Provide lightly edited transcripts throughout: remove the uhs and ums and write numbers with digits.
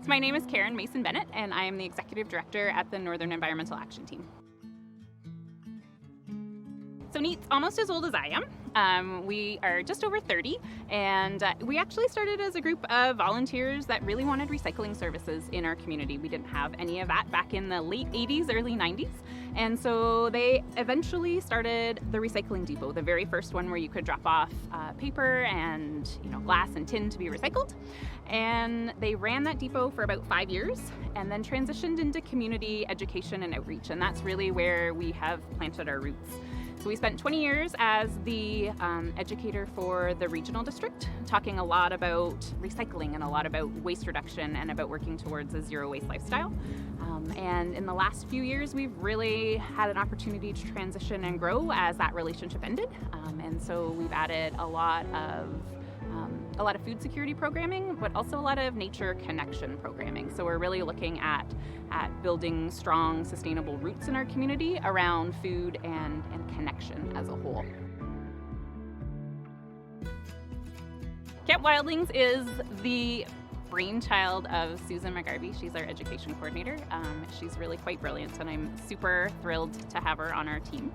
So my name is Karen Mason-Bennett, and I am the Executive Director at the Northern Environmental Action Team. So NEAT's almost as old as I am. We are just over 30, and we actually started as a group of volunteers that really wanted recycling services in our community. We didn't have any of that back in the late 80s, early 90s, and so they eventually started the recycling depot, the very first one where you could drop off paper and glass and tin to be recycled. And they ran that depot for about 5 years and then transitioned into community education and outreach, and that's really where we have planted our roots. So we spent 20 years as the educator for the regional district, talking a lot about recycling and a lot about waste reduction and about working towards a zero waste lifestyle. And in the last few years, we've really had an opportunity to transition and grow as that relationship ended. And so we've added a lot of food security programming, but also a lot of nature connection programming. So we're really looking at building strong, sustainable roots in our community around food and connection as a whole. Camp Wildlings is the brainchild of Susan McGarvey. She's our education coordinator. She's really quite brilliant, and I'm super thrilled to have her on our team.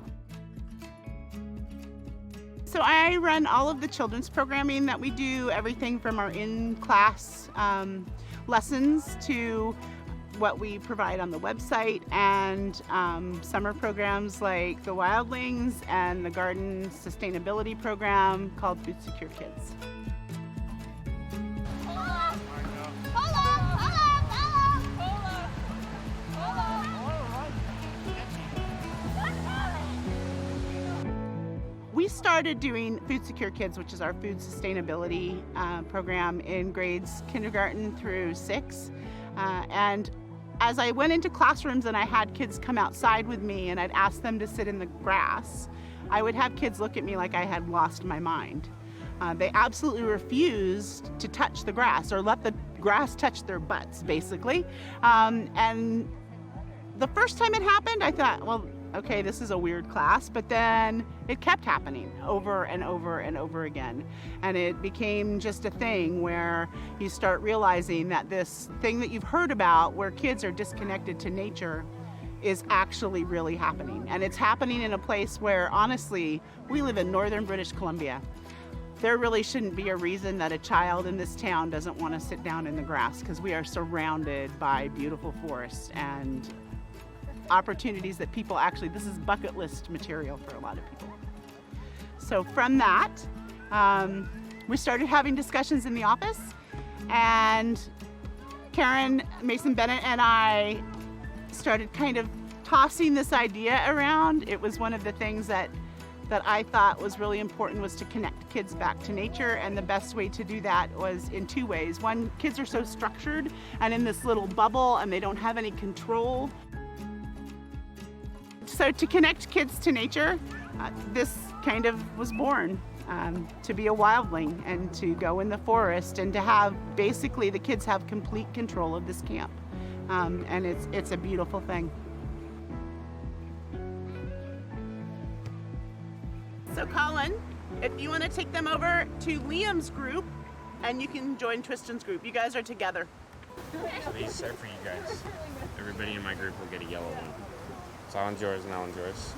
So I run all of the children's programming that we do, everything from our in-class lessons to what we provide on the website, and summer programs like the Wildlings and the garden sustainability program called Food Secure Kids. We started doing Food Secure Kids, which is our food sustainability program, in grades kindergarten through 6. And as I went into classrooms and I had kids come outside with me and I'd ask them to sit in the grass, I would have kids look at me like I had lost my mind. They absolutely refused to touch the grass or let the grass touch their butts, basically. And the first time it happened, I thought, well, okay, this is a weird class, but then it kept happening over and over and over again. And it became just a thing where you start realizing that this thing that you've heard about where kids are disconnected to nature is actually really happening. And it's happening in a place where, honestly, we live in northern British Columbia. There really shouldn't be a reason that a child in this town doesn't want to sit down in the grass, because we are surrounded by beautiful forests and opportunities that people actually, this is bucket list material for a lot of people. So from that, we started having discussions in the office, and Karen Mason-Bennett and I started kind of tossing this idea around. It was one of the things that I thought was really important, was to connect kids back to nature, and the best way to do that was in 2 ways. One, kids are so structured and in this little bubble and they don't have any control. So to connect kids to nature, this kind of was born, to be a wildling and to go in the forest and to have, basically, the kids have complete control of this camp. And it's a beautiful thing. So Colin, if you want to take them over to Liam's group, and you can join Tristan's group. You guys are together. So these are for you guys. Everybody in my group will get a yellow one. So Alan's yours and Alan's yours.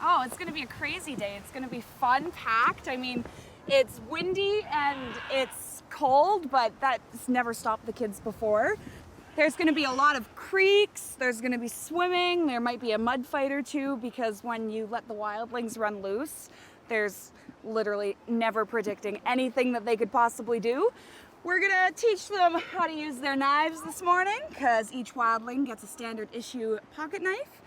Oh, it's going to be a crazy day. It's going to be fun, packed. I mean, it's windy and it's cold, but that's never stopped the kids before. There's going to be a lot of creeks. There's going to be swimming. There might be a mud fight or two, because when you let the wildlings run loose, there's literally never predicting anything that they could possibly do. We're gonna teach them how to use their knives this morning, because each wildling gets a standard issue pocket knife.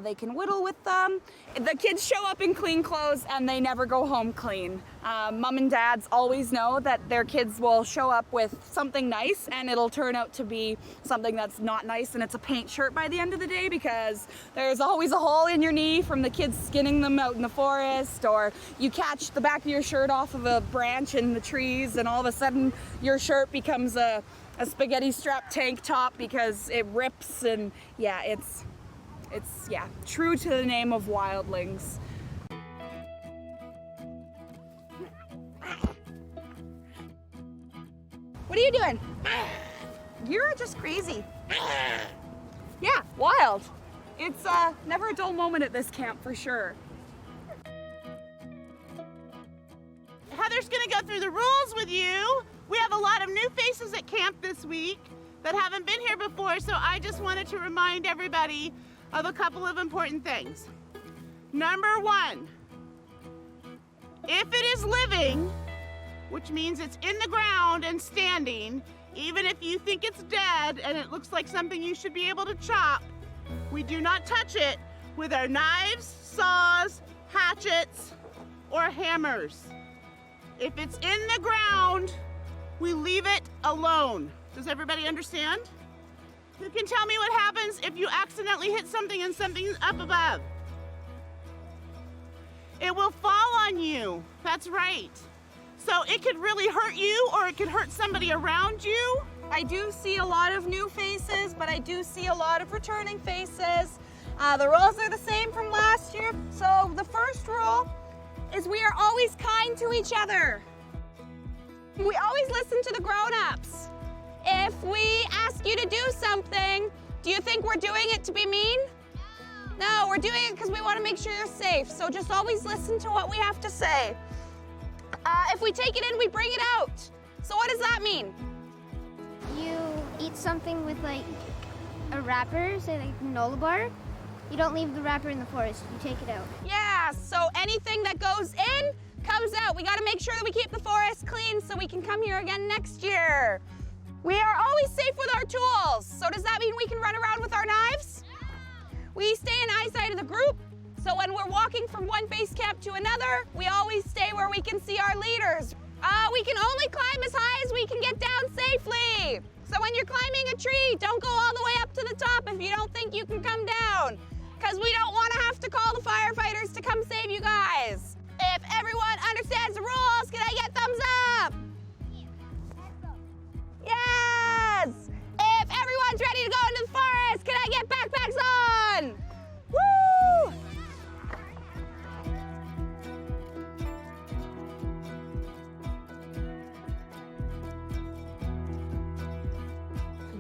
They can whittle with them. The kids show up in clean clothes and they never go home clean. Mom and dads always know that their kids will show up with something nice, and it'll turn out to be something that's not nice, and it's a paint shirt by the end of the day, because there's always a hole in your knee from the kids skinning them out in the forest, or you catch the back of your shirt off of a branch in the trees and all of a sudden your shirt becomes a spaghetti strap tank top because it rips. And yeah, it's true to the name of wildlings. What are you doing? You're just crazy. Yeah, wild. It's never a dull moment at this camp for sure. Heather's gonna go through the rules with you. We have a lot of new faces at camp this week that haven't been here before, so I just wanted to remind everybody of a couple of important things. Number one, if it is living, which means it's in the ground and standing, even if you think it's dead and it looks like something you should be able to chop, we do not touch it with our knives, saws, hatchets, or hammers. If it's in the ground, we leave it alone. Does everybody understand? Who can tell me what happens if you accidentally hit something and something's up above? It will fall on you. That's right. So it could really hurt you, or it could hurt somebody around you. I do see a lot of new faces, but I do see a lot of returning faces. The rules are the same from last year. So the first rule is we are always kind to each other. We always listen to the grown-ups. If we ask you to do something, do you think we're doing it to be mean? No, we're doing it because we want to make sure you're safe. So just always listen to what we have to say. If we take it in, we bring it out. So what does that mean? You eat something with like a wrapper, say like granola bar. You don't leave the wrapper in the forest, you take it out. Yeah, so anything that goes in comes out. We gotta make sure that we keep the forest clean so we can come here again next year. We are always safe with our tools. So does that mean we can run around with our knives? We stay in eyesight of the group. So when we're walking from one base camp to another, we always stay where we can see our leaders. We can only climb as high as we can get down safely. So when you're climbing a tree, don't go all the way up to the top if you don't think you can come down, because we don't want to have to call the firefighters to come save you guys. If everyone understands the rules, can I get thumbs up? Yes! If everyone's ready to go into the forest, can I get backpacks on? Woo!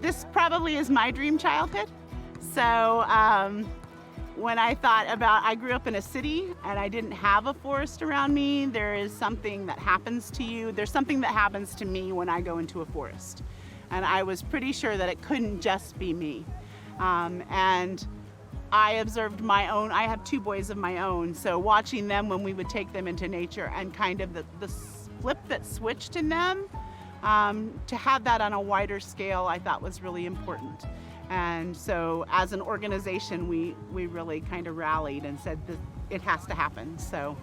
This probably is my dream childhood. So when I thought about, I grew up in a city and I didn't have a forest around me. There is something that happens to you. There's something that happens to me when I go into a forest. And I was pretty sure that it couldn't just be me. And I observed my own, I have two boys of my own, so watching them when we would take them into nature and kind of the flip that switched in them, to have that on a wider scale, I thought was really important. And so as an organization, we really kind of rallied and said that it has to happen. So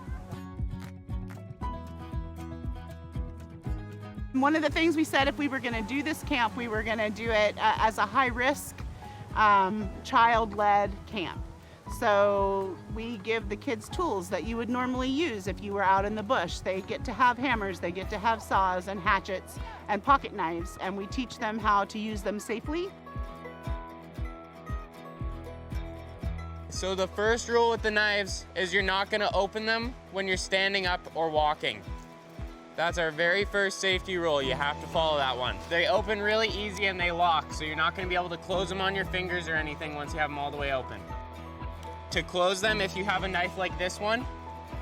one of the things we said, if we were going to do this camp, we were going to do it as a high-risk, child-led camp. So we give the kids tools that you would normally use if you were out in the bush. They get to have hammers, they get to have saws and hatchets and pocket knives, and we teach them how to use them safely. So the first rule with the knives is you're not gonna open them when you're standing up or walking. That's our very first safety rule. You have to follow that one. They open really easy and they lock, so you're not gonna be able to close them on your fingers or anything once you have them all the way open. To close them, if you have a knife like this one,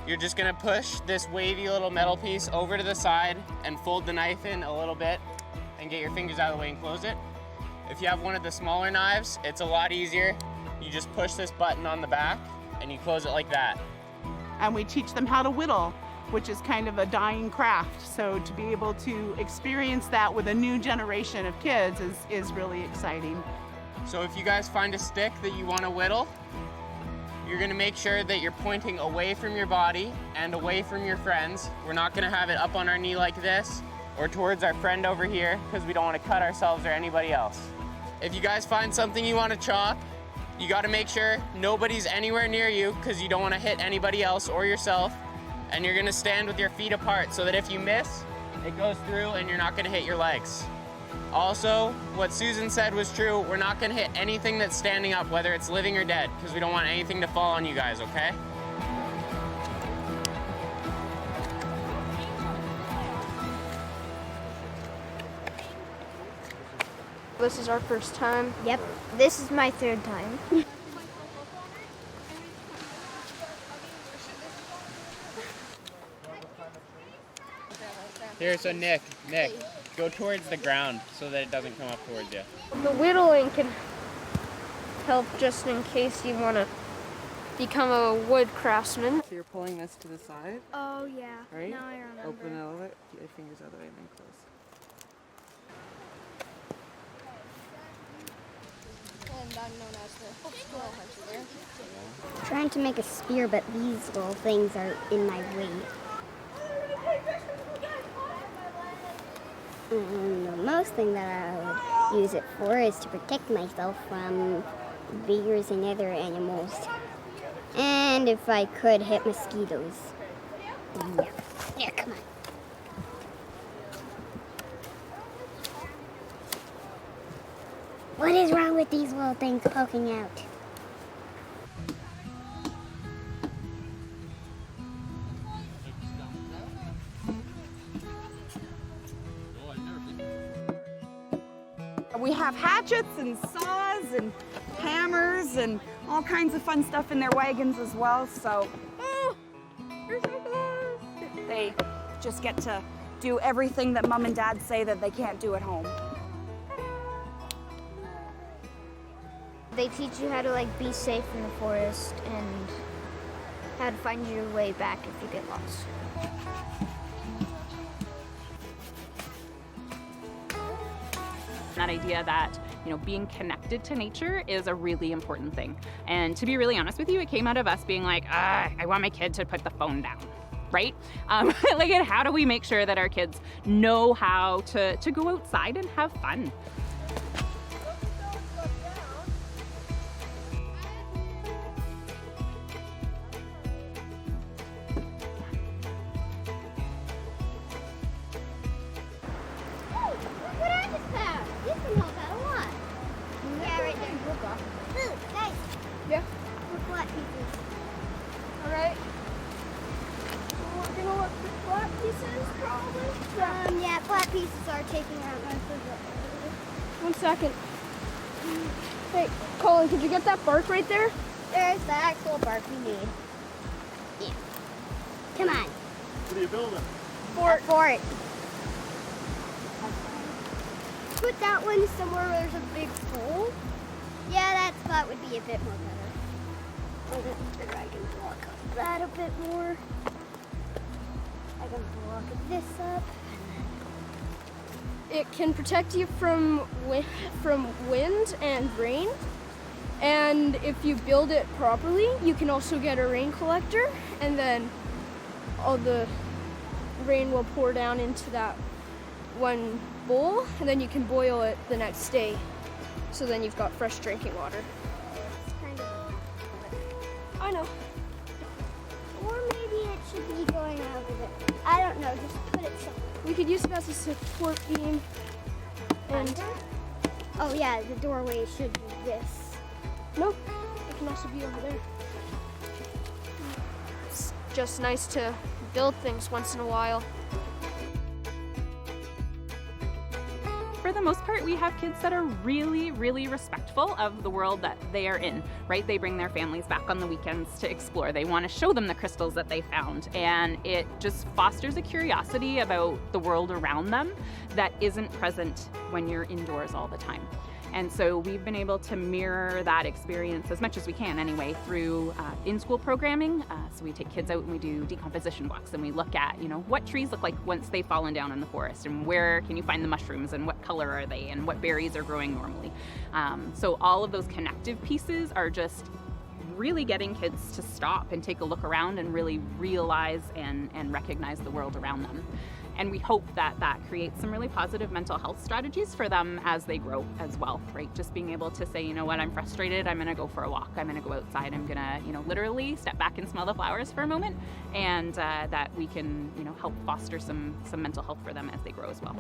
you're just gonna push this wavy little metal piece over to the side and fold the knife in a little bit and get your fingers out of the way and close it. If you have one of the smaller knives, it's a lot easier. You just push this button on the back and you close it like that. And we teach them how to whittle, which is kind of a dying craft. So to be able to experience that with a new generation of kids is really exciting. So if you guys find a stick that you want to whittle, you're gonna make sure that you're pointing away from your body and away from your friends. We're not gonna have it up on our knee like this or towards our friend over here because we don't want to cut ourselves or anybody else. If you guys find something you want to chop, you got to make sure nobody's anywhere near you because you don't want to hit anybody else or yourself. And you're going to stand with your feet apart so that if you miss, it goes through and you're not going to hit your legs. Also, what Susan said was true. We're not going to hit anything that's standing up, whether it's living or dead, because we don't want anything to fall on you guys, okay? this is our first time. Yep, this is my third time. Here, so Nick, go towards the ground so that it doesn't come up towards you. The whittling can help just in case you want to become a wood craftsman. So you're pulling this to the side, Oh yeah, right? now I remember. Open it a little bit, get your fingers out of the way and then close. Trying to make a spear, but these little things are in my way. The most thing that I would use it for is to protect myself from bears and other animals. And if I could, hit mosquitoes. Yeah. Here, come on. What is wrong with these little things poking out? We have hatchets and saws and hammers and all kinds of fun stuff in their wagons as well. So they just get to do everything that mom and dad say that they can't do at home. They teach you how to be safe in the forest and how to find your way back if you get lost. That idea that, being connected to nature is a really important thing. And to be really honest with you, it came out of us being like, I want my kid to put the phone down, right? And how do we make sure that our kids know how to go outside and have fun? Yeah, flat pieces are taking out my food. 1 second. Hey, Colin, could you get that bark right there? There's the actual bark we need. Yeah. Come on. What are you building? Fort. Fort. Put that one somewhere where there's a big hole. Yeah, that spot would be a bit more better. I can block that a bit more. I can block this up. It can protect you from wind and rain. And if you build it properly, you can also get a rain collector, and then all the rain will pour down into that one bowl, and then you can boil it the next day. So then you've got fresh drinking water. It's kind of I know. Or maybe it should be going over there. I don't know, just put it somewhere. We could use it as a support beam. And oh yeah, the doorway should be this. nope, it can also be over there. It's just nice to build things once in a while. For the most part, we have kids that are really, really respectful of the world that they are in, right? They bring their families back on the weekends to explore. They want to show them the crystals that they found, and it just fosters a curiosity about the world around them that isn't present when you're indoors all the time. And so we've been able to mirror that experience as much as we can anyway through in-school programming. So we take kids out and we do decomposition walks, and we look at, what trees look like once they've fallen down in the forest, and where can you find the mushrooms, and what color are they, and what berries are growing normally. So all of those connective pieces are just really getting kids to stop and take a look around and really realize and recognize the world around them. And we hope that that creates some really positive mental health strategies for them as they grow as well, right? Just being able to say, I'm frustrated, I'm gonna go for a walk, I'm gonna go outside, I'm gonna, literally step back and smell the flowers for a moment, and that we can, help foster some mental health for them as they grow as well.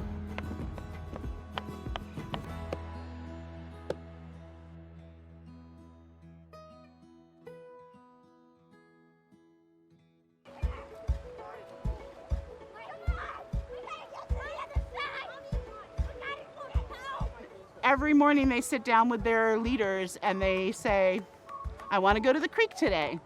every morning they sit down with their leaders and they say, I want to go to the creek today,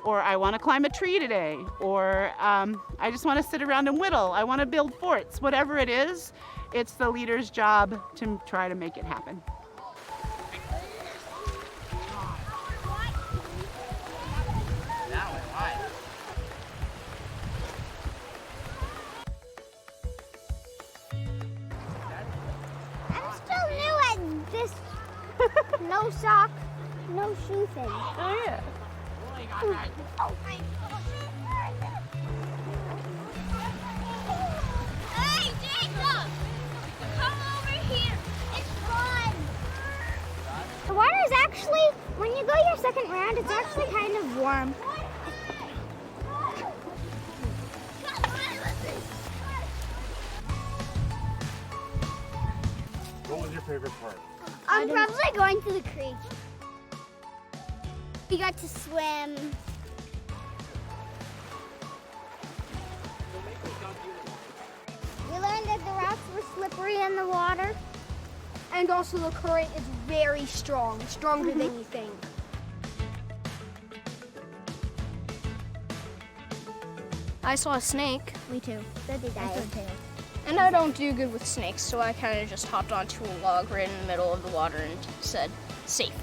or I want to climb a tree today, or I just want to sit around and whittle. I want to build forts. Whatever it is, it's the leader's job to try to make it happen. I'm still new at this no sock, no shoe thing. Oh yeah. Hey, Jacob! Come over here. It's fun. The water is actually, when you go your second round, it's actually kind of warm. What was your favorite part? I'm probably going to the creek. We got to swim. We learned that the rocks were slippery in the water. And also the current is very strong, stronger than you think. I saw a snake. Me too. So did I. And I don't do good with snakes, so I kind of just hopped onto a log right in the middle of the water and said, safe.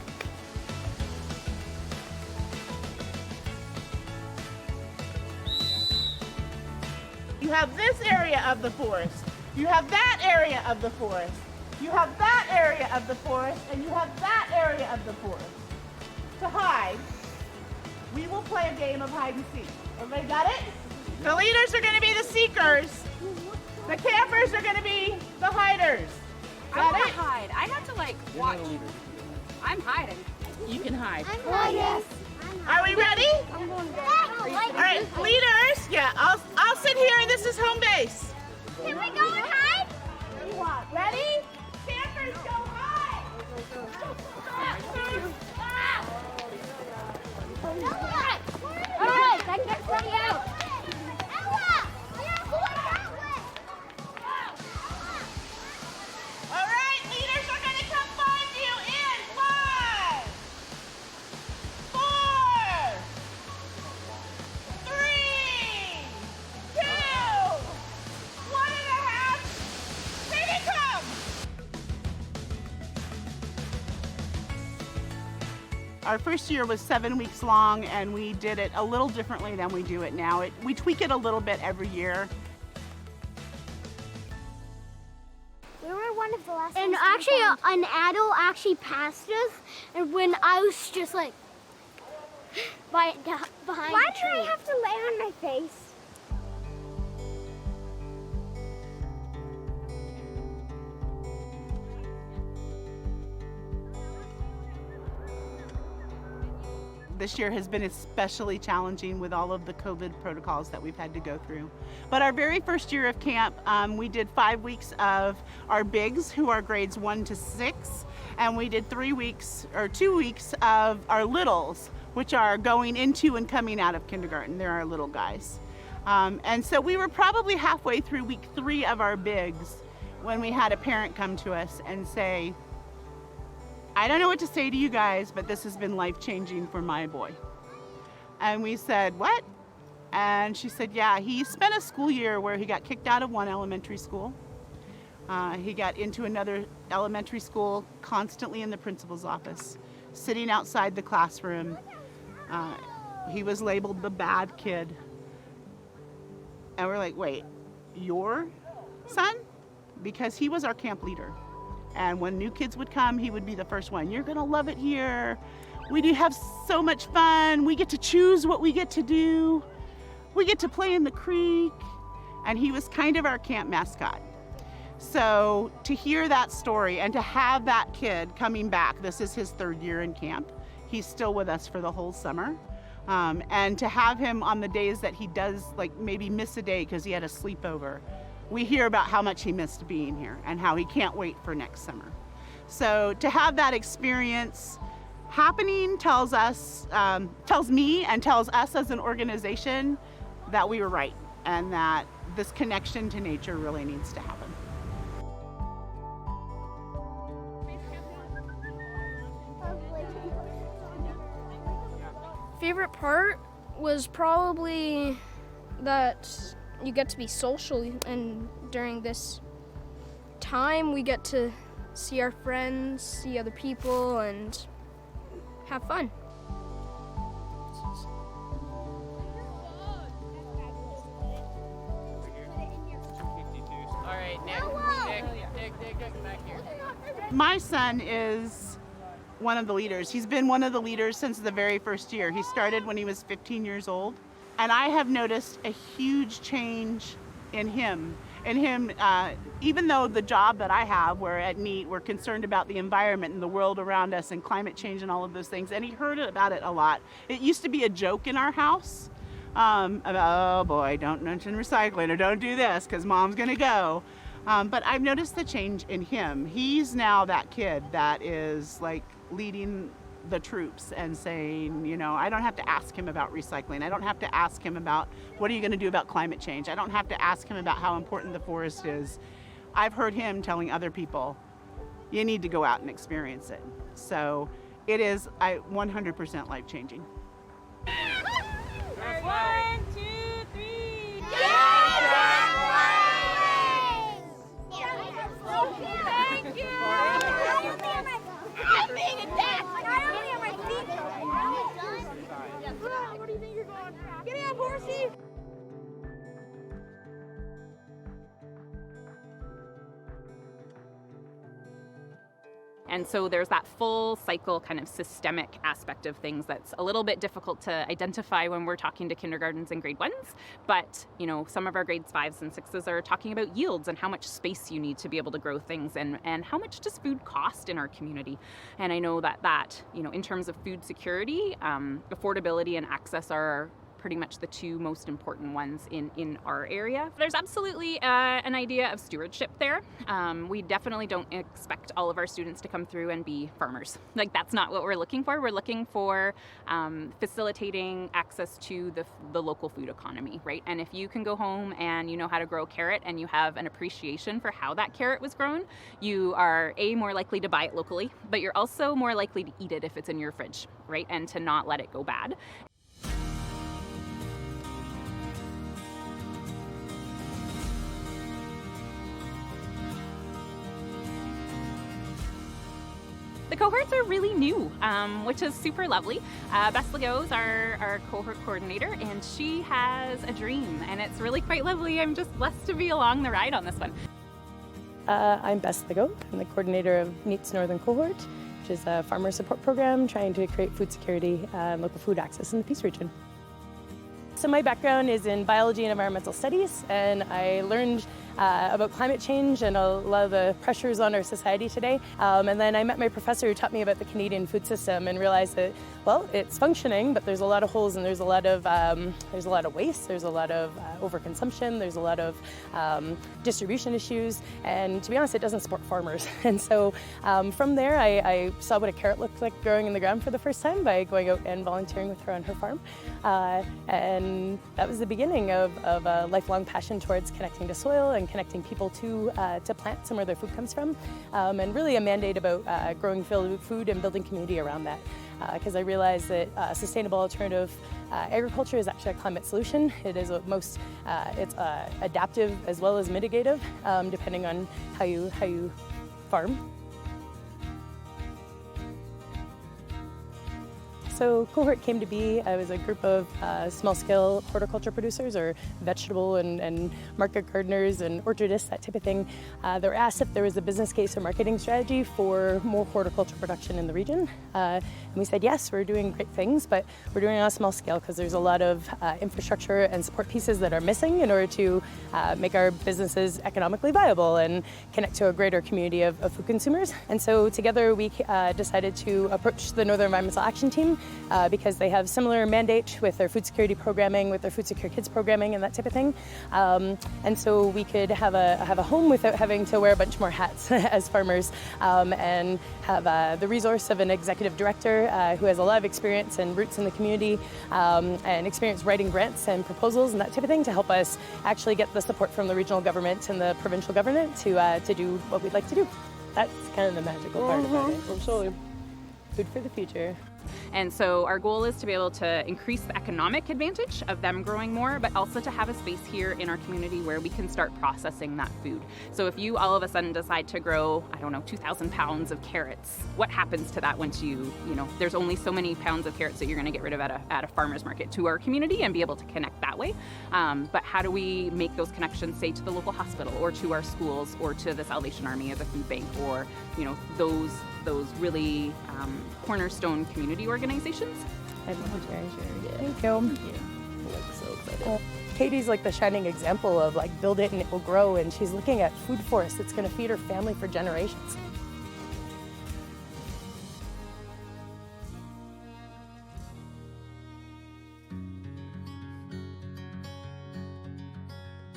You have this area of the forest. You have that area of the forest. You have that area of the forest, and you have that area of the forest. To hide, we will play a game of hide and seek. Everybody got it? The leaders are going to be the seekers. The campers are going to be the hiders. I Got want to it? hide. I have to like watch. I'm hiding. You can hide. I'm hiding. Are we ready? I'm going to All right, leaders. Yeah, I'll sit here, and this is home base. Can we go and hide? Ready? Campers, go hide. All right, that gets ready out. Ella, you're going that way. All right, leaders are going to come find you in 5, 4, 3, 2, 1.5. Here they come. Our first year was 7 weeks long, and we did it a little differently than we do it now. We tweak it a little bit every year. We were one of the last. And actually, an adult actually passed us, and when I was just like behind. Why did I have to lay on my face? This year has been especially challenging with all of the COVID protocols that we've had to go through. But our very first year of camp, we did 5 weeks of our bigs, who are grades 1 to 6, and we did 2 weeks of our littles, which are going into and coming out of kindergarten. They're our little guys. And so we were probably halfway through week 3 of our bigs when we had a parent come to us and say, I don't know what to say to you guys, but this has been life-changing for my boy. And we said, what? And she said, yeah, he spent a school year where he got kicked out of one elementary school. He got into another elementary school, constantly in the principal's office, sitting outside the classroom. He was labeled the bad kid. And we're like, wait, your son? Because he was our camp leader. And when new kids would come, he would be the first one. You're gonna love it here. We do have so much fun. We get to choose what we get to do. We get to play in the creek. And he was kind of our camp mascot. So to hear that story and to have that kid coming back, this is his 3rd year in camp. He's still with us for the whole summer. And to have him on the days that he does, like maybe miss a day because he had a sleepover, we hear about how much he missed being here and how he can't wait for next summer. So to have that experience happening tells me and tells us as an organization that we were right and that this connection to nature really needs to happen. favorite part was probably that you get to be social, and during this time we get to see our friends, see other people, and have fun. All right, Nick, come back here. My son is one of the leaders. He's been one of the leaders since the very first year. He started when he was 15 years old. And I have noticed a huge change in him. Even though the job that I have, where at NEAT, we're concerned about the environment and the world around us and climate change and all of those things, and he heard about it a lot. It used to be a joke in our house about, oh boy, don't mention recycling or don't do this because mom's gonna go. But I've noticed the change in him. He's now that kid that is like leading the troops and saying, you know, I don't have to ask him about recycling. I don't have to ask him about what are you going to do about climate change. I don't have to ask him about how important the forest is. I've heard him telling other people, you need to go out and experience it. So it is 100% life-changing. 1, 2, 3. Thank you. I'm being attacked. I only have my feet going. What do you think you're going for? Get out, horsey. And so there's that full cycle kind of systemic aspect of things that's a little bit difficult to identify when we're talking to kindergartens and grade 1s. But, you know, some of our grades 5s and 6s are talking about yields and how much space you need to be able to grow things and how much does food cost in our community. And I know that, you know, in terms of food security, affordability and access are pretty much the two most important ones in our area. There's absolutely an idea of stewardship there. We definitely don't expect all of our students to come through and be farmers. Like, that's not what we're looking for. We're looking for facilitating access to the local food economy, right? And if you can go home and you know how to grow a carrot and you have an appreciation for how that carrot was grown, you are more likely to buy it locally, but you're also more likely to eat it if it's in your fridge, right? And to not let it go bad. The cohorts are really new, which is super lovely. Bess Legault is our cohort coordinator, and she has a dream, and it's really quite lovely. I'm just blessed to be along the ride on this one. I'm Bess Legault. I'm the coordinator of NEAT's Northern Co-Hort, which is a farmer support program trying to create food security and local food access in the Peace region. So my background is in biology and environmental studies, and I learned about climate change and a lot of the pressures on our society today. And then I met my professor who taught me about the Canadian food system and realized that, well, it's functioning, but there's a lot of holes and there's a lot of waste, there's a lot of overconsumption, there's a lot of distribution issues, and to be honest, it doesn't support farmers. And so from there, I saw what a carrot looked like growing in the ground for the first time by going out and volunteering with her on her farm. And that was the beginning of a lifelong passion towards connecting to soil and connecting people to plants and where their food comes from, and really a mandate about growing food and building community around that. Because I realized that sustainable alternative agriculture is actually a climate solution. It is it's adaptive as well as mitigative, depending on how you farm. So Co-Hort came to be, I was a group of small-scale horticulture producers or vegetable and market gardeners and orchardists, that type of thing. They were asked if there was a business case or marketing strategy for more horticulture production in the region. And we said, yes, we're doing great things, but we're doing it on a small scale because there's a lot of infrastructure and support pieces that are missing in order to make our businesses economically viable and connect to a greater community of food consumers. And so together we decided to approach the Northern Environmental Action Team because they have similar mandate with their food security programming, with their Food Secure Kids programming and that type of thing. And so we could have a home without having to wear a bunch more hats as farmers, and have the resource of an executive director who has a lot of experience and roots in the community, and experience writing grants and proposals and that type of thing to help us actually get the support from the regional government and the provincial government to do what we'd like to do. That's kind of the magical part about it. Absolutely. Food for the future. And so our goal is to be able to increase the economic advantage of them growing more, but also to have a space here in our community where we can start processing that food. So if you all of a sudden decide to grow, I don't know, 2,000 pounds of carrots, what happens to that once you know, there's only so many pounds of carrots that you're gonna get rid of at a farmer's market to our community and be able to connect that way. But how do we make those connections, say, to the local hospital or to our schools or to the Salvation Army as a food bank, or, you know, those really cornerstone community organizations? I love sharing. Thank you. I'm so excited. Katie's like the shining example of like build it and it will grow, and she's looking at food forests that's going to feed her family for generations.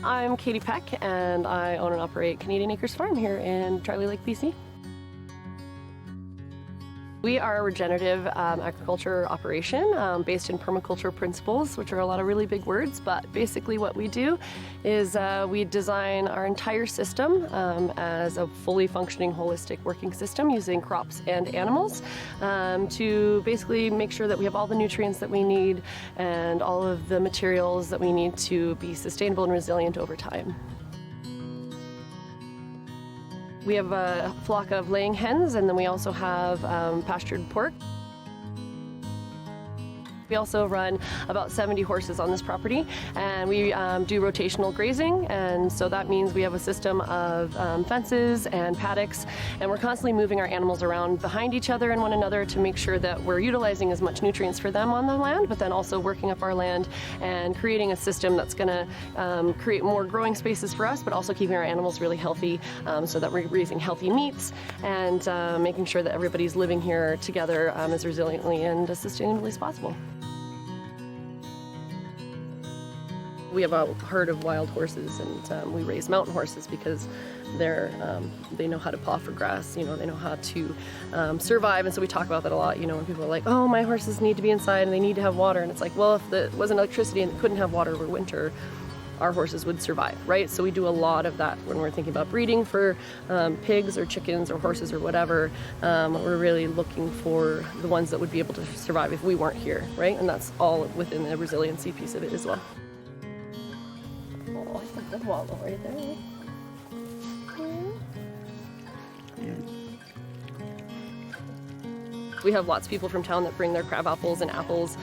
I'm Katie Peck, and I own and operate Canadian Acres Farm here in Charlie Lake, BC. We are a regenerative agriculture operation based in permaculture principles, which are a lot of really big words, but basically what we do is we design our entire system as a fully functioning holistic working system using crops and animals to basically make sure that we have all the nutrients that we need and all of the materials that we need to be sustainable and resilient over time. We have a flock of laying hens, and then we also have pastured pork. We also run about 70 horses on this property, and we do rotational grazing, and so that means we have a system of fences and paddocks, and we're constantly moving our animals around behind each other and one another to make sure that we're utilizing as much nutrients for them on the land, but then also working up our land and creating a system that's going to create more growing spaces for us, but also keeping our animals really healthy so that we're raising healthy meats and making sure that everybody's living here together as resiliently and as sustainably as possible. We have a herd of wild horses, and we raise mountain horses because they know how to paw for grass, you know, they know how to survive, and so we talk about that a lot, you know, when people are like, oh, my horses need to be inside and they need to have water, and it's like, well, if there wasn't electricity and it couldn't have water over winter, our horses would survive, right? So we do a lot of that when we're thinking about breeding for pigs or chickens or horses or whatever. We're really looking for the ones that would be able to survive if we weren't here, right? And that's all within the resiliency piece of it as well. Oh, I the wallow right there. We have lots of people from town that bring their crab apples and apples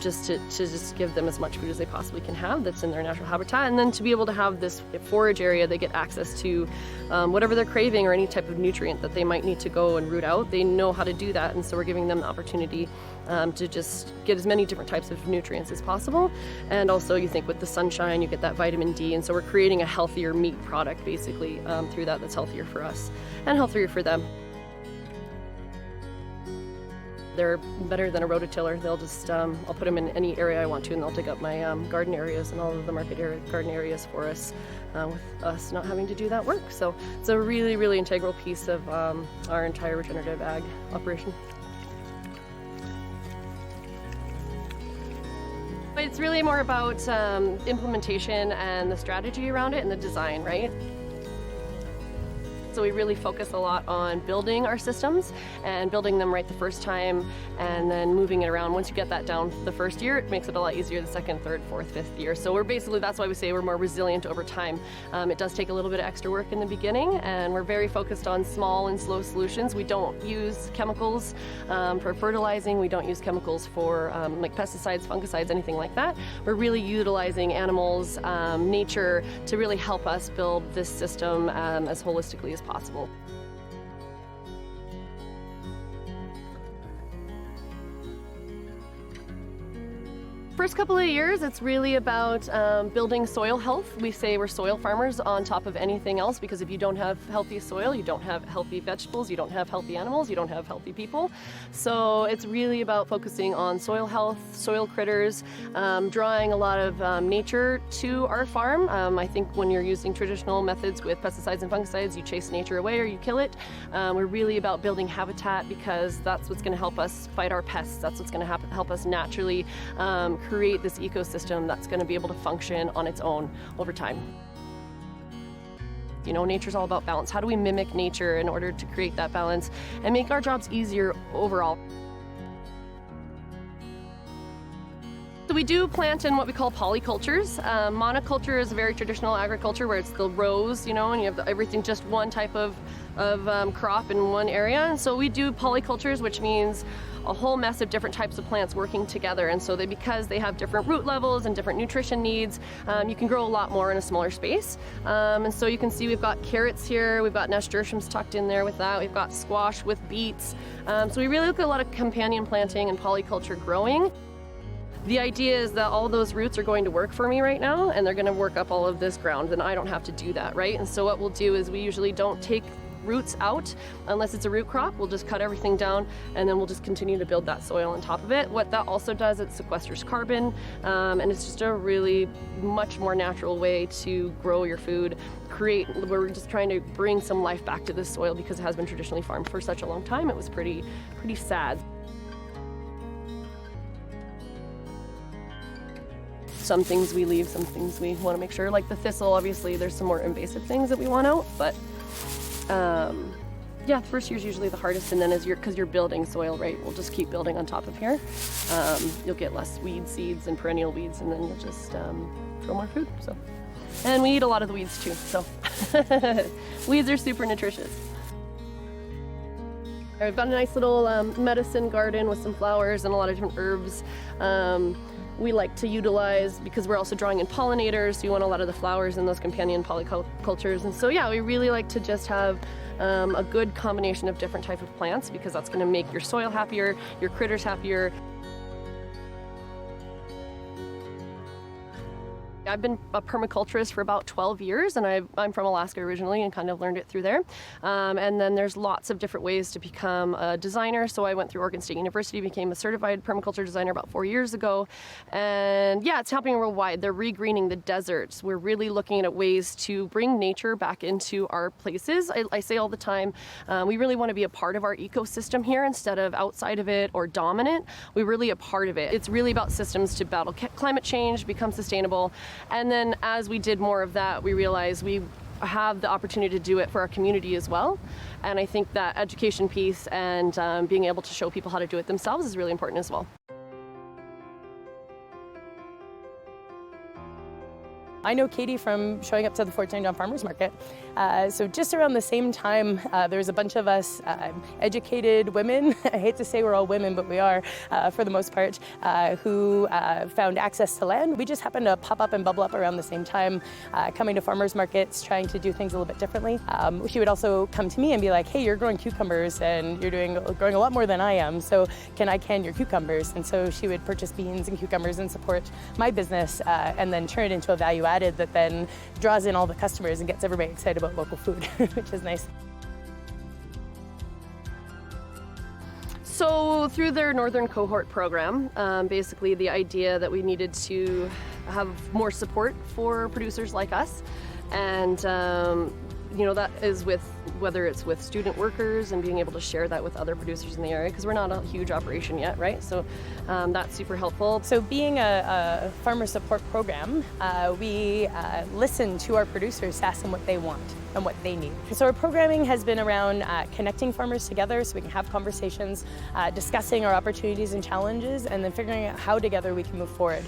just to give them as much food as they possibly can have that's in their natural habitat, and then to be able to have this forage area, they get access to whatever they're craving or any type of nutrient that they might need to go and root out. They know how to do that, and so we're giving them the opportunity to just get as many different types of nutrients as possible. And also, you think with the sunshine, you get that vitamin D, and so we're creating a healthier meat product basically through that's healthier for us and healthier for them. They're better than a rototiller. They'll just, I'll put them in any area I want to, and they'll dig up my garden areas and all of the market garden areas for us, with us not having to do that work. So it's a really, really integral piece of our entire regenerative ag operation. It's really more about implementation and the strategy around it and the design, right? So we really focus a lot on building our systems and building them right the first time, and then moving it around. Once you get that down the first year, it makes it a lot easier the second, third, fourth, fifth year. So we're basically, that's why we say we're more resilient over time. It does take a little bit of extra work in the beginning, and we're very focused on small and slow solutions. We don't use chemicals for fertilizing. We don't use chemicals for like pesticides, fungicides, anything like that. We're really utilizing animals, nature, to really help us build this system as holistically as possible. First couple of years, it's really about building soil health. We say we're soil farmers on top of anything else, because if you don't have healthy soil, you don't have healthy vegetables, you don't have healthy animals, you don't have healthy people. So it's really about focusing on soil health, soil critters, drawing a lot of nature to our farm. I think when you're using traditional methods with pesticides and fungicides, you chase nature away or you kill it. We're really about building habitat, because that's what's going to help us fight our pests. That's what's going to help us naturally create this ecosystem that's going to be able to function on its own over time. You know, nature's all about balance. How do we mimic nature in order to create that balance and make our jobs easier overall? we do plant in what we call polycultures. Monoculture is very traditional agriculture where it's the rows, you know, and you have everything just one type of crop in one area. And so we do polycultures, which means a whole mess of different types of plants working together. And so because they have different root levels and different nutrition needs, you can grow a lot more in a smaller space. And so you can see we've got carrots here, we've got nasturtiums tucked in there with that, we've got squash with beets. So we really look at a lot of companion planting and polyculture growing. The idea is that all those roots are going to work for me right now, and they're going to work up all of this ground, and I don't have to do that, right? And so what we'll do is we usually don't take roots out unless it's a root crop. We'll just cut everything down, and then we'll just continue to build that soil on top of it. What that also does, it sequesters carbon, and it's just a really much more natural way to grow your food. We're just trying to bring some life back to this soil because it has been traditionally farmed for such a long time. It was pretty sad. Some things we leave, some things we want to make sure, like the thistle, obviously there's some more invasive things that we want out, but yeah, the first year's usually the hardest, and then because you're building soil, right, we'll just keep building on top of here. You'll get less weed seeds and perennial weeds, and then you'll just grow more food. So, and we eat a lot of the weeds too, so weeds are super nutritious. We've got a nice little medicine garden with some flowers and a lot of different herbs. We like to utilize, because we're also drawing in pollinators, so you want a lot of the flowers in those companion polycultures. And so yeah, we really like to just have a good combination of different types of plants, because that's going to make your soil happier, your critters happier. I've been a permaculturist for about 12 years, and I'm from Alaska originally and kind of learned it through there. And then there's lots of different ways to become a designer. So I went through Oregon State University, became a certified permaculture designer about 4 years ago. And yeah, it's happening worldwide. They're regreening the deserts. We're really looking at ways to bring nature back into our places. I say all the time, we really want to be a part of our ecosystem here instead of outside of it or dominant. We're really a part of it. It's really about systems to battle climate change, become sustainable. And then as we did more of that, we realized we have the opportunity to do it for our community as well. And I think that education piece and being able to show people how to do it themselves is really important as well. I know Katie from showing up to the Fort St. John Farmers Market. So just around the same time, there was a bunch of us educated women, I hate to say we're all women, but we are for the most part, who found access to land. We just happened to pop up and bubble up around the same time, coming to farmers markets, trying to do things a little bit differently. She would also come to me and be like, hey, you're growing cucumbers and you're growing a lot more than I am, so can I can your cucumbers? And so she would purchase beans and cucumbers and support my business and then turn it into a value added that then draws in all the customers and gets everybody excited about local food, which is nice. So through their Northern Co-Hort program, basically the idea that we needed to have more support for producers like us, and you know, that is with whether it's with student workers and being able to share that with other producers in the area, because we're not a huge operation yet, right? So that's super helpful. So being a farmer support program, we listen to our producers to ask them what they want and what they need. So our programming has been around connecting farmers together so we can have conversations, discussing our opportunities and challenges, and then figuring out how together we can move forward.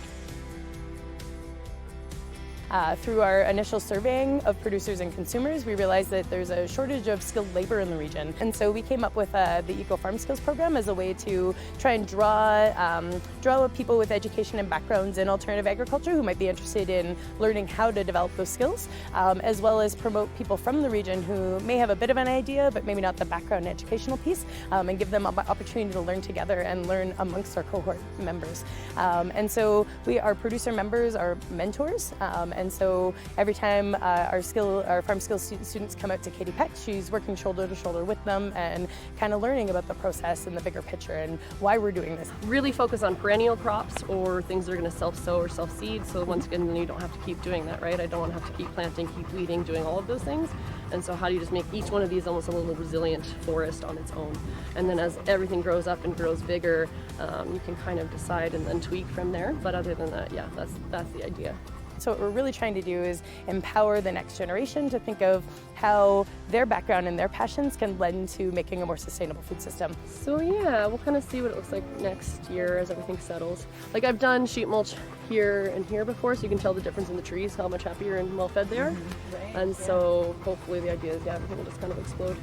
Through our initial surveying of producers and consumers, we realized that there's a shortage of skilled labor in the region. And so we came up with the Eco Farm Skills Program as a way to try and draw people with education and backgrounds in alternative agriculture who might be interested in learning how to develop those skills, as well as promote people from the region who may have a bit of an idea, but maybe not the background educational piece, and give them an opportunity to learn together and learn amongst our cohort members. And so our producer members are mentors. And so every time our farm skills students come out to Katie Peck, she's working shoulder to shoulder with them and kind of learning about the process and the bigger picture and why we're doing this. Really focus on perennial crops or things that are going to self-sow or self-seed. So once again, then you don't have to keep doing that, right? I don't want to have to keep planting, keep weeding, doing all of those things. And so how do you just make each one of these almost a little resilient forest on its own? And then as everything grows up and grows bigger, you can kind of decide and then tweak from there. But other than that, yeah, that's the idea. So what we're really trying to do is empower the next generation to think of how their background and their passions can lend to making a more sustainable food system. So yeah, we'll kind of see what it looks like next year as everything settles. Like I've done sheet mulch here and here before, so you can tell the difference in the trees, how much happier and well fed they are. Right. And so hopefully the idea is, yeah, everything will just kind of explode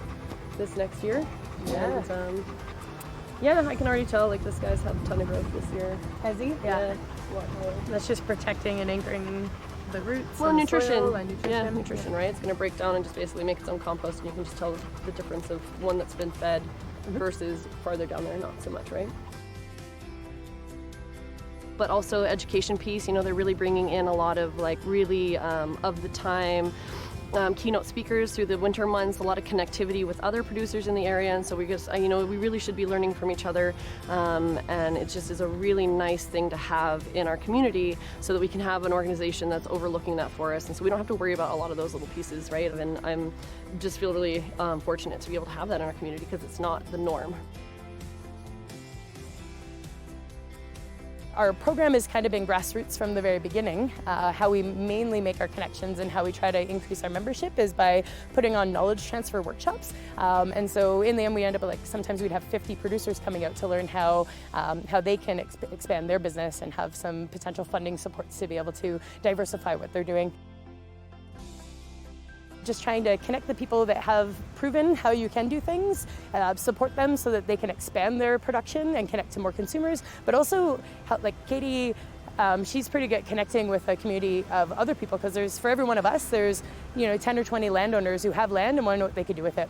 this next year. Yeah. And, yeah, I can already tell, like, this guy's had a ton of growth this year. Has he? Yeah. That's just protecting and anchoring the roots. Well, and nutrition. soil and nutrition. Yeah, nutrition, right? It's going to break down and just basically make its own compost, and you can just tell the difference of one that's been fed versus farther down there, not so much, right? But also education piece, you know, they're really bringing in a lot of, like, really of the time keynote speakers through the winter months, a lot of connectivity with other producers in the area, and so we just, you know, we really should be learning from each other, and it just is a really nice thing to have in our community so that we can have an organization that's overlooking that for us, and so we don't have to worry about a lot of those little pieces, right? And I'm just feel really fortunate to be able to have that in our community because it's not the norm. Our program has kind of been grassroots from the very beginning. How we mainly make our connections and how we try to increase our membership is by putting on knowledge transfer workshops. And so in the end, we end up like sometimes we'd have 50 producers coming out to learn how they can expand their business and have some potential funding supports to be able to diversify what they're doing. Just trying to connect the people that have proven how you can do things, support them so that they can expand their production and connect to more consumers, but also like Katie, she's pretty good at connecting with a community of other people because there's, for every one of us, there's 10 or 20 landowners who have land and want to know what they could do with it.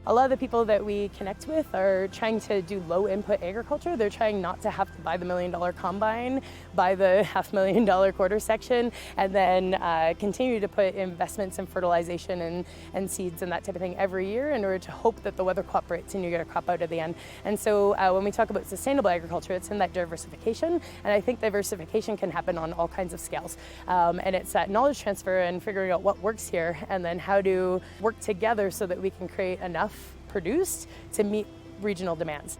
A lot of the people that we connect with are trying to do low input agriculture. They're trying not to have to buy the $1 million combine, buy the $500,000 quarter section, and then continue to put investments in fertilization and seeds and that type of thing every year in order to hope that the weather cooperates and you get a crop out at the end. And so when we talk about sustainable agriculture, it's in that diversification, and I think diversification can happen on all kinds of scales. And it's that knowledge transfer and figuring out what works here and then how to work together so that we can create enough produced to meet regional demands.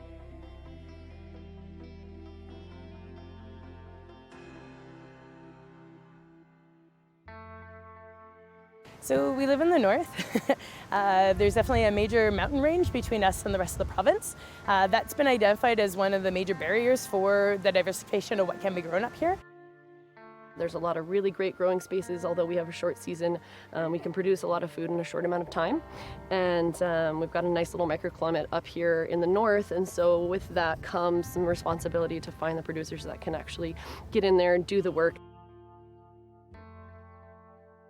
So we live in the north. There's definitely a major mountain range between us and the rest of the province. That's been identified as one of the major barriers for the diversification of what can be grown up here. There's a lot of really great growing spaces. Although we have a short season, we can produce a lot of food in a short amount of time. And we've got a nice little microclimate up here in the north, and so with that comes some responsibility to find the producers that can actually get in there and do the work.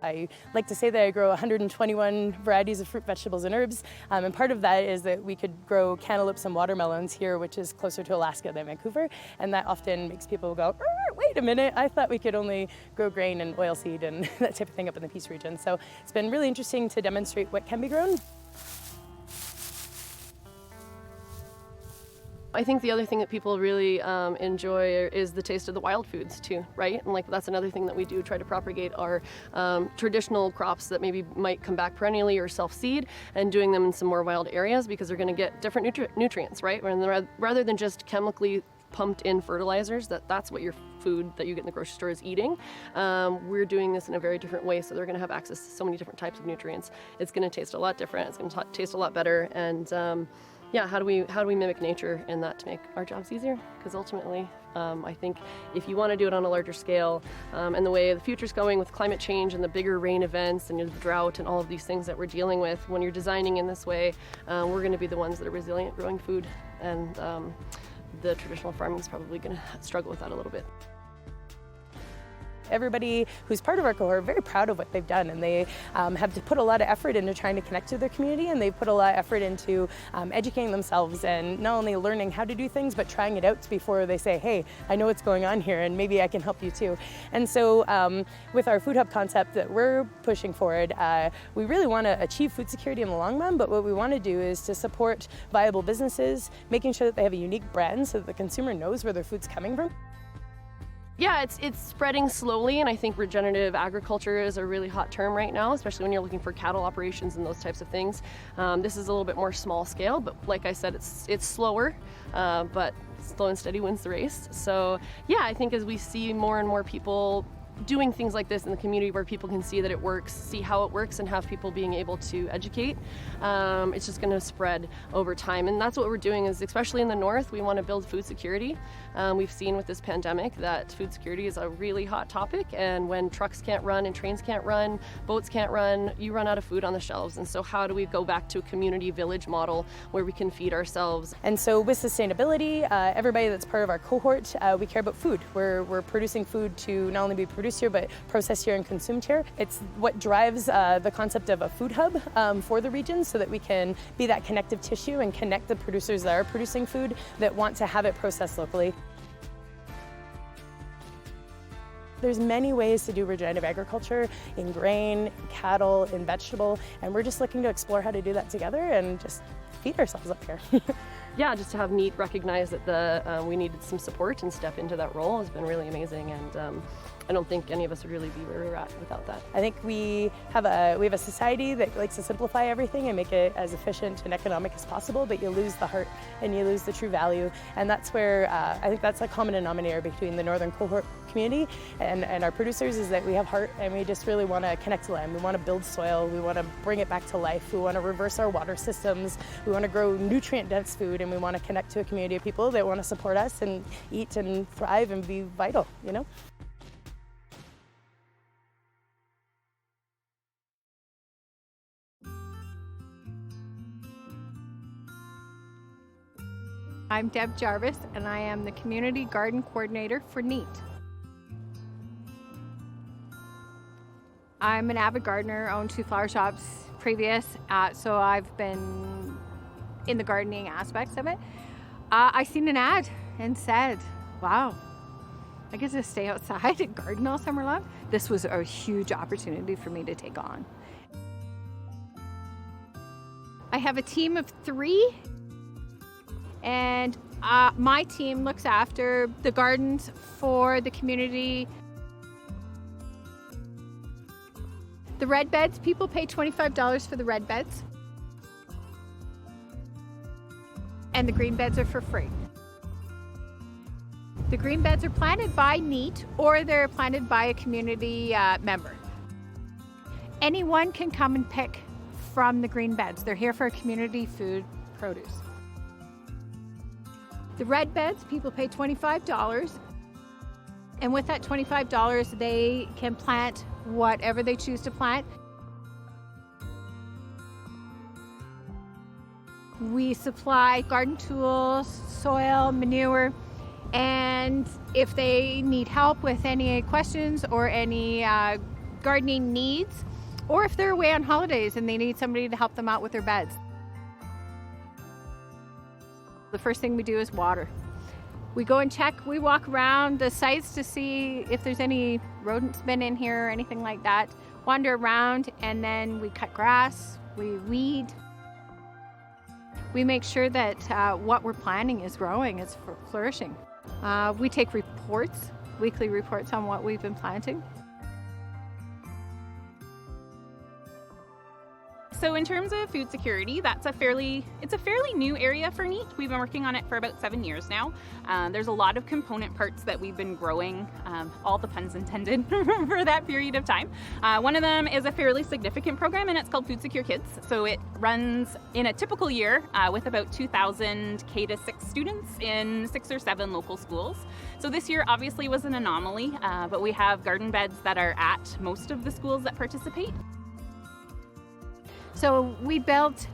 I like to say that I grow 121 varieties of fruit, vegetables, and herbs, and part of that is that we could grow cantaloupes and watermelons here, which is closer to Alaska than Vancouver, and that often makes people go, wait a minute, I thought we could only grow grain and oilseed and that type of thing up in the Peace region. So it's been really interesting to demonstrate what can be grown. I think the other thing that people really enjoy is the taste of the wild foods too, right? And like that's another thing that we do, try to propagate our traditional crops that maybe might come back perennially or self-seed, and doing them in some more wild areas because they're going to get different nutrients, right? Rather than just chemically pumped in fertilizers, that's what your food that you get in the grocery store is eating. We're doing this in a very different way, so they're going to have access to so many different types of nutrients. It's going to taste a lot different. It's going to taste a lot better, and yeah, how do we mimic nature in that to make our jobs easier? Because ultimately, I think if you want to do it on a larger scale, and the way the future's going with climate change and the bigger rain events and the drought and all of these things that we're dealing with, when you're designing in this way, we're going to be the ones that are resilient growing food, and the traditional farming is probably going to struggle with that a little bit. Everybody who's part of our cohort are very proud of what they've done, and they have to put a lot of effort into trying to connect to their community, and they've put a lot of effort into educating themselves and not only learning how to do things, but trying it out before they say, hey, I know what's going on here and maybe I can help you too. And so with our food hub concept that we're pushing forward, we really want to achieve food security in the long run, but what we want to do is to support viable businesses, making sure that they have a unique brand so that the consumer knows where their food's coming from. Yeah, it's spreading slowly, and I think regenerative agriculture is a really hot term right now, especially when you're looking for cattle operations and those types of things. This is a little bit more small scale, but like I said, it's slower, but slow and steady wins the race. So yeah, I think as we see more and more people doing things like this in the community where people can see that it works, see how it works, and have people being able to educate, it's just going to spread over time. And that's what we're doing, is especially in the north, we want to build food security. We've seen with this pandemic that food security is a really hot topic, and when trucks can't run and trains can't run, boats can't run, you run out of food on the shelves. And so how do we go back to a community village model where we can feed ourselves? And so with sustainability, everybody that's part of our cohort, we care about food. We're producing food to not only be produced here, but processed here and consumed here. It's what drives the concept of a food hub for the region, so that we can be that connective tissue and connect the producers that are producing food that want to have it processed locally. There's many ways to do regenerative agriculture in grain, cattle, in vegetable, and we're just looking to explore how to do that together and just feed ourselves up here. Yeah, just to have Neat recognize that we needed some support and step into that role has been really amazing, and I don't think any of us would really be where we're at without that. I think we have a society that likes to simplify everything and make it as efficient and economic as possible, but you lose the heart and you lose the true value. And that's where I think that's a common denominator between the Northern Cohort community and our producers, is that we have heart and we just really want to connect to land. We want to build soil, we want to bring it back to life, we want to reverse our water systems, we want to grow nutrient-dense food, and we want to connect to a community of people that want to support us and eat and thrive and be vital, you know? I'm Deb Jarvis, and I am the Community Garden Coordinator for NEAT. I'm an avid gardener, owned 2 flower shops previous, so I've been in the gardening aspects of it. I seen an ad and said, wow, I get to stay outside and garden all summer long. This was a huge opportunity for me to take on. I have a team of 3. And my team looks after the gardens for the community. The red beds, people pay $25 for the red beds. And the green beds are for free. The green beds are planted by NEAT, or they're planted by a community member. Anyone can come and pick from the green beds. They're here for community food produce. The red beds, people pay $25, and with that $25, they can plant whatever they choose to plant. We supply garden tools, soil, manure, and if they need help with any questions or any gardening needs, or if they're away on holidays and they need somebody to help them out with their beds. The first thing we do is water. We go and check, we walk around the sites to see if there's any rodents been in here or anything like that. Wander around, and then we cut grass, we weed. We make sure that what we're planting is growing, is flourishing. We take reports, weekly reports on what we've been planting. So in terms of food security, it's a fairly new area for NEAT. We've been working on it for about 7 years now. There's a lot of component parts that we've been growing, all the puns intended, for that period of time. One of them is a fairly significant program, and it's called Food Secure Kids. So it runs in a typical year with about 2,000 K-6 students in 6 or 7 local schools. So this year obviously was an anomaly, but we have garden beds that are at most of the schools that participate. So we built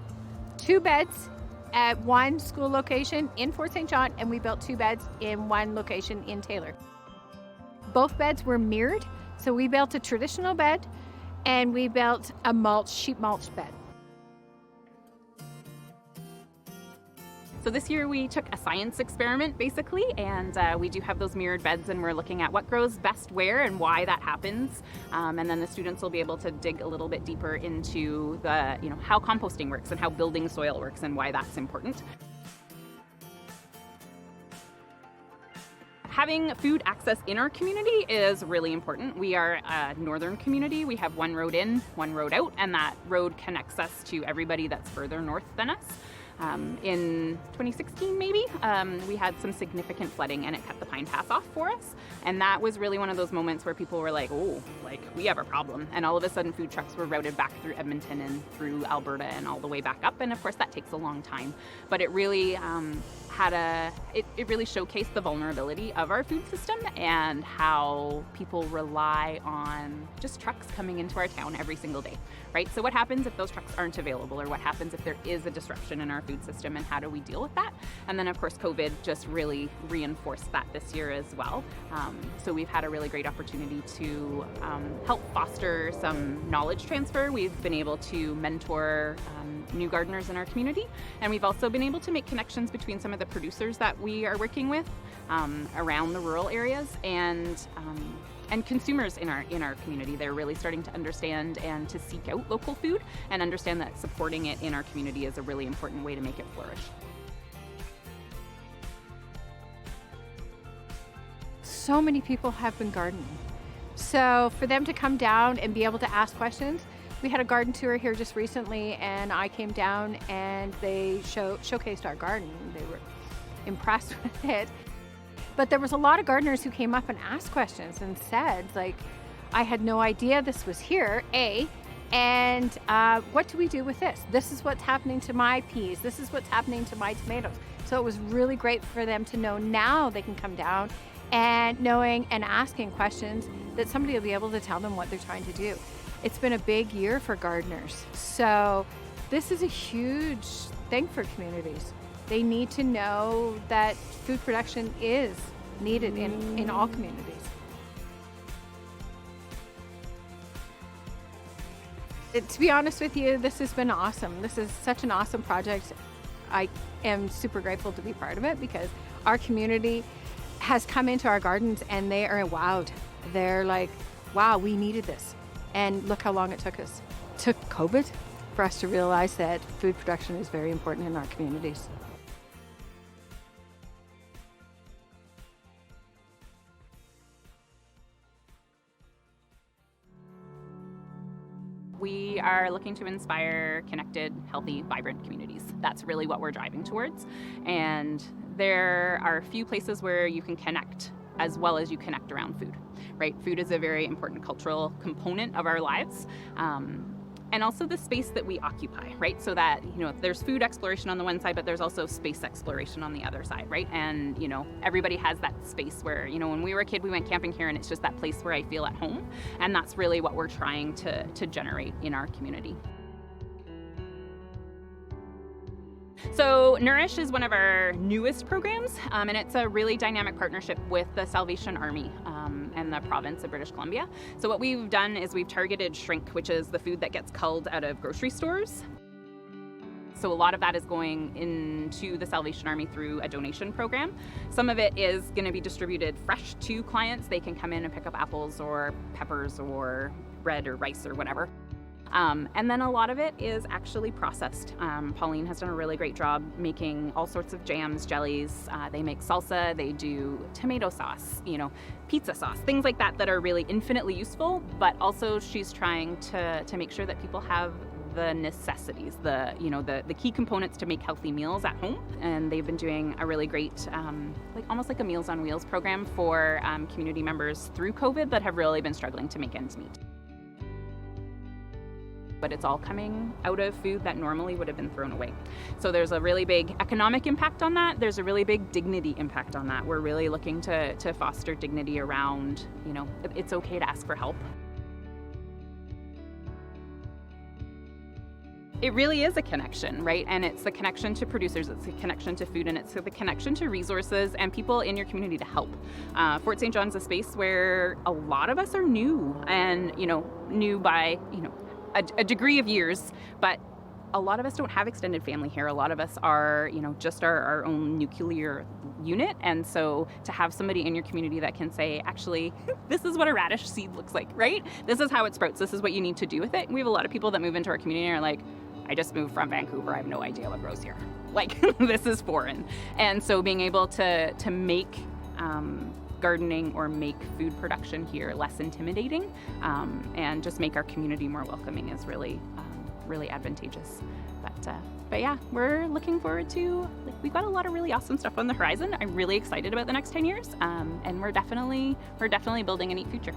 2 beds at one school location in Fort St. John, and we built 2 beds in one location in Taylor. Both beds were mirrored, so we built a traditional bed and we built a sheep mulch bed. So this year we took a science experiment basically, and we do have those mirrored beds, and we're looking at what grows best where and why that happens. And then the students will be able to dig a little bit deeper into the, how composting works and how building soil works and why that's important. Having food access in our community is really important. We are a northern community. We have one road in, one road out, and that road connects us to everybody that's further north than us. In 2016 maybe, we had some significant flooding and it cut the pine path off for us. And that was really one of those moments where people were like, oh, like we have a problem. And all of a sudden food trucks were routed back through Edmonton and through Alberta and all the way back up. And of course that takes a long time. But it really it really showcased the vulnerability of our food system and how people rely on just trucks coming into our town every single day, right? So what happens if those trucks aren't available, or what happens if there is a disruption in our food system, and how do we deal with that? And then of course COVID just really reinforced that this year as well. So we've had a really great opportunity to help foster some knowledge transfer. We've been able to mentor new gardeners in our community, and we've also been able to make connections between some of the producers that we are working with around the rural areas and consumers in our community. They're really starting to understand and to seek out local food and understand that supporting it in our community is a really important way to make it flourish. So many people have been gardening. So for them to come down and be able to ask questions, we had a garden tour here just recently, and I came down and they showcased our garden. They were impressed with it. But there was a lot of gardeners who came up and asked questions and said, like, I had no idea this was here, and what do we do with this? This is what's happening to my peas. This is what's happening to my tomatoes. So it was really great for them to know now they can come down and knowing and asking questions that somebody will be able to tell them what they're trying to do. It's been a big year for gardeners. So this is a huge thing for communities. They need to know that food production is needed in all communities. To be honest with you, this has been awesome. This is such an awesome project. I am super grateful to be part of it because our community has come into our gardens and they are wowed. They're like, wow, we needed this. And look how long it took us. It took COVID for us to realize that food production is very important in our communities. We are looking to inspire connected, healthy, vibrant communities. That's really what we're driving towards. And there are a few places where you can connect as well as you connect around food, right? Food is a very important cultural component of our lives. And also the space that we occupy, right? So that, there's food exploration on the one side, but there's also space exploration on the other side, right? And, everybody has that space where, when we were a kid, we went camping here and it's just that place where I feel at home. And that's really what we're trying to generate in our community. So Nourish is one of our newest programs, and it's a really dynamic partnership with the Salvation Army and the province of British Columbia. So what we've done is we've targeted shrink, which is the food that gets culled out of grocery stores. So a lot of that is going into the Salvation Army through a donation program. Some of it is going to be distributed fresh to clients. They can come in and pick up apples or peppers or bread or rice or whatever. And then a lot of it is actually processed. Pauline has done a really great job making all sorts of jams, jellies. They make salsa, they do tomato sauce, pizza sauce, things like that are really infinitely useful, but also she's trying to make sure that people have the necessities, the key components to make healthy meals at home. And they've been doing a really great, almost like a Meals on Wheels program for community members through COVID that have really been struggling to make ends meet. But it's all coming out of food that normally would have been thrown away. So there's a really big economic impact on that. There's a really big dignity impact on that. We're really looking to foster dignity around, it's okay to ask for help. It really is a connection, right? And it's the connection to producers, it's the connection to food, and it's the connection to resources and people in your community to help. Fort St. John's is a space where a lot of us are new and, new by, a degree of years, but a lot of us don't have extended family here. A lot of us are, just our own nuclear unit. And so to have somebody in your community that can say, actually, this is what a radish seed looks like, right? This is how it sprouts. This is what you need to do with it. We have a lot of people that move into our community and are like, I just moved from Vancouver. I have no idea what grows here. Like, this is foreign. And so being able to make gardening or make food production here less intimidating, and just make our community more welcoming is really advantageous. But yeah, we're looking forward to, we've got a lot of really awesome stuff on the horizon. I'm really excited about the next 10 years, and we're definitely building a neat future.